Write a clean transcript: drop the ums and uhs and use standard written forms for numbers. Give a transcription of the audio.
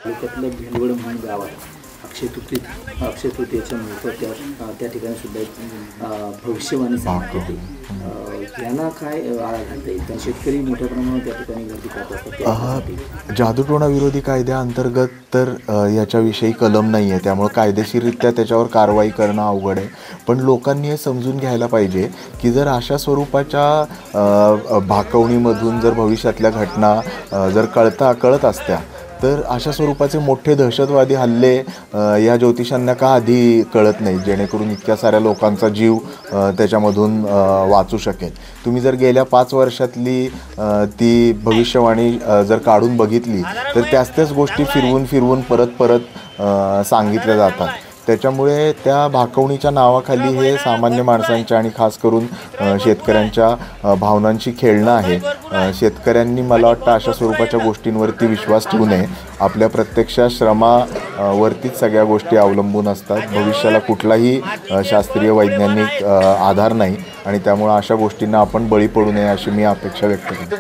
तालुक्यातलं भेंडवड म्हणून गाव आहे. अक्षय तृतीयेच्या मुहूर्तावर त्या ठिकाणी सुद्धा एक भविष्यवाणी सांगते यांना काय आळा घालता येईल. कारण शेतकरी मोठ्या प्रमाणात त्या ठिकाणी गर्दी करत असतात. जादूटोणा विरोधी कायद्याअंतर्गत तर याच्याविषयी कलम नाही आहे, त्यामुळे कायदेशीररित्या त्याच्यावर कारवाई करणं अवघड आहे. पण लोकांनी हे समजून घ्यायला पाहिजे की जर अशा स्वरूपाच्या भाकवणीमधून जर भविष्यातल्या घटना जर कळत असत्या तर अशा स्वरूपाचे मोठे दहशतवादी हल्ले या ज्योतिषांना का आधी कळत नाही, जेणेकरून इतक्या साऱ्या लोकांचा जीव त्याच्यामधून वाचू शकेल. तुम्ही जर गेल्या 5 वर्षातली ती भविष्यवाणी जर काढून बघितली तर त्याच गोष्टी फिरवून परत सांगितल्या जातात. त्याच्यामुळे त्या भाकवणीच्या नावाखाली हे सामान्य माणसांच्या आणि खास करून शेतकऱ्यांच्या भावनांशी खेळणं आहे. शेतकऱ्यांनी मला वाटतं अशा स्वरूपाच्या गोष्टींवरती विश्वास ठेवू नये. आपल्या प्रत्यक्ष श्रमावरतीच सगळ्या गोष्टी अवलंबून असतात. भविष्याला कुठलाही शास्त्रीय वैज्ञानिक आधार नाही आणि त्यामुळे अशा गोष्टींना आपण बळी पडू नये अशी मी अपेक्षा व्यक्त करतो.